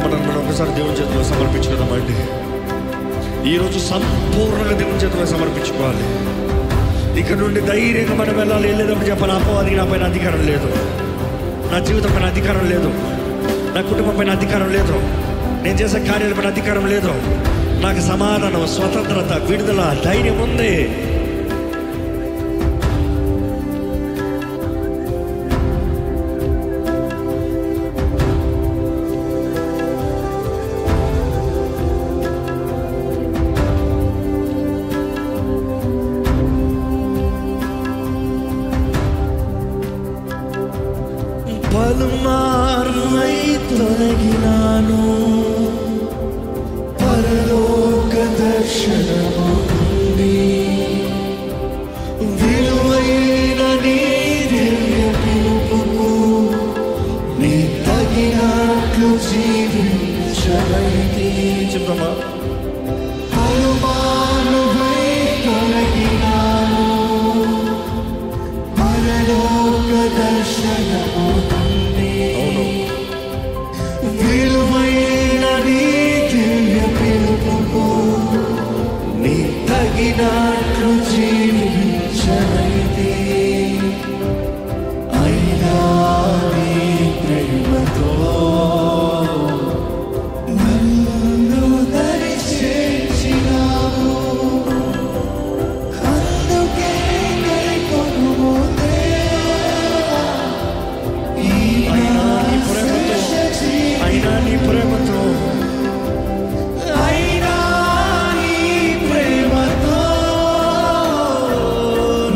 మనం ఒకసారి దేవుని చేతిలో సమర్పించుకుందామండి. ఈరోజు సంపూర్ణంగా దేవుని చేతిలో సమర్పించుకోవాలి. ఇక్కడ నుండి ధైర్యంగా మనం వెళ్ళాలి. వెళ్ళేటప్పుడు చెప్పాలి, అపవాదికి నా పైన అధికారం లేదు, నా జీవితం పైన అధికారం లేదు, నా కుటుంబం పైన అధికారం లేదు, నేను చేసే కార్యాల పైన అధికారం లేదు. నాకు సమాధానం, స్వతంత్రత, విడుదల, ధైర్యం ఉంది. పలుమార్లై తొలగినాను పరలోక దర్శనము నుండి, విలువైన నీ దివ్య పిలుపుకు నీ తగినట్లు జీవించవైతే. చెప్తామా? పలుమార్లై తొలగినాను పరలోక దర్శనము, విలువైన నీ దివ్య పిలుపుకు నీ తగినట్లు జీవించనైతే. అయినా నీ ప్రేమతో నన్ను దరి చేర్చినావు, అందుకే కైకొనుము దేవా. అయినా నీ ప్రేమతో, అయినా నీ ప్రేమతో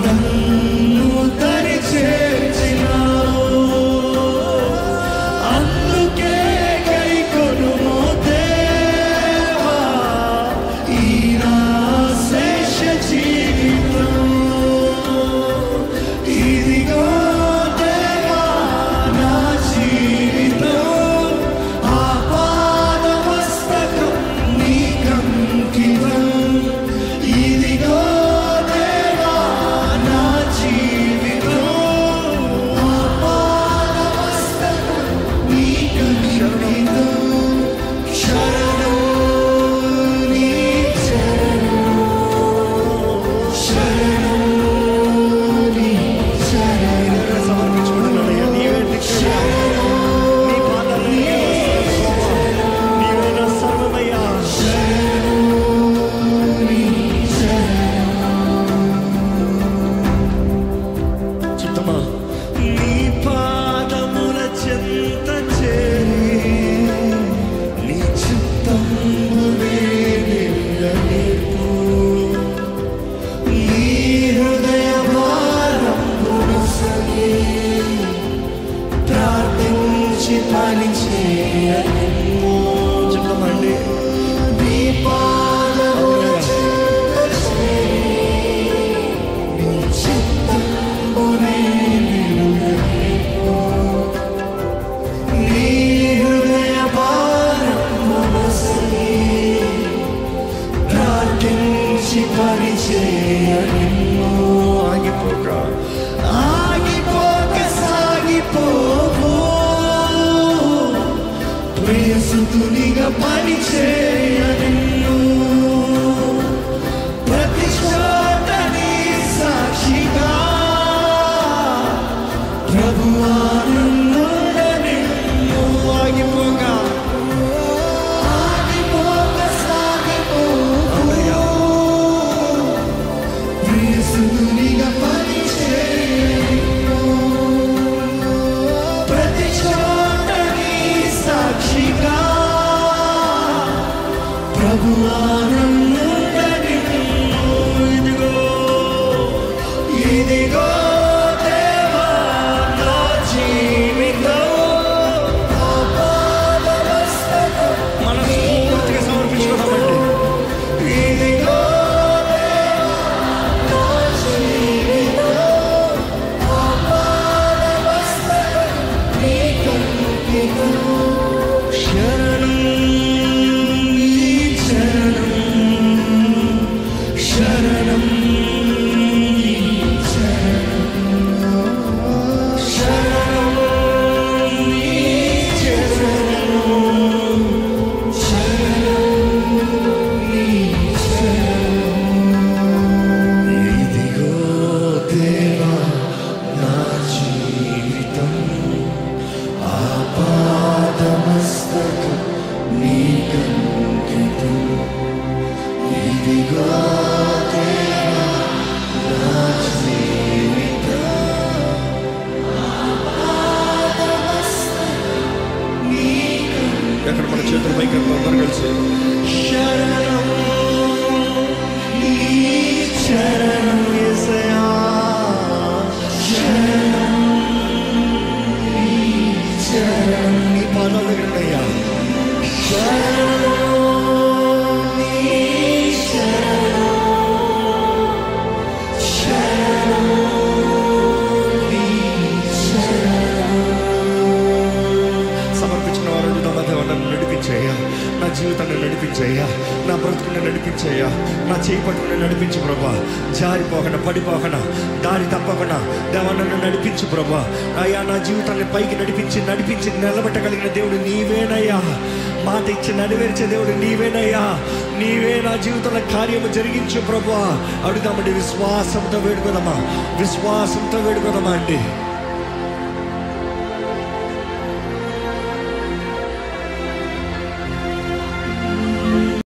నన్ను దరి చేర్చినావు, అందుకే కైకొనుము దేవా. ఈ నా శేష జీవితం ఇదిగో దేవా, నా జీవితం ఇదిగో దేవా, నా జీవితం ఆపాదమస్తకం నీకంకితం. శరణం నీ శరణం, శరణం నీ శరణం. సమర్పించుకున్నానయ్యా, నీవే శరణం, నీ పాదాలే నీవే నా సర్వమయ్యా. నీ పాదముల చెంత చేరి నీ చిత్తమునే నిలనిపు, నీ హృదయ భారమును సగి ప్రార్థించి పని చేయనిమ్ము. చెప్పమండి, నీ పాదముల చెంత చేరి నీ చిత్తమునే పరిచయనిమ్ము. ఆగిపోక ఆగిపోక సాగిపోవు, ప్రియసుతునిగా పరిచయనిమ్ము. ప్రతి చోట నీ సాక్షిగా ప్రభువా నుండనిమ్ము. ఆగిపోక ఆగిపోక సాగిపోవు, ప్రియసుతునిగా పరిచయనిమ్ము. ప్రతి చోట నీ సాక్షిగా ఎక్కడ మన చేతుల పైకి అందరూ కలిసి శరణం శరణం యేసయ్యా శరణం శరణం నీ పాదాల దగ్గరయ్యా శరణం నడిపించేయ్యా, నా జీవితాన్ని నడిపించేయ్యా, నా బ్రతుకుని నడిపించేయ్యా, నా చేయి పట్టుకుని నడిపించు ప్రభా. జారిపోకుండా పడిపోకుండా దారి తప్పకుండా దేవా నన్ను నడిపించు ప్రభా. అయ్యా నా జీవితాన్ని పైకి నడిపించి నిలబెట్టగలిగిన దేవుడు నీవేనయ్యా. మాట ఇచ్చి నెరవేర్చే దేవుడు నీవేనయ్యా. నీవే నా జీవితంలో కార్యము జరిగించు ప్రభా. అడుగుదామండి, విశ్వాసంతో వేడుకోదామా, విశ్వాసంతో వేడుకోదామా అండి.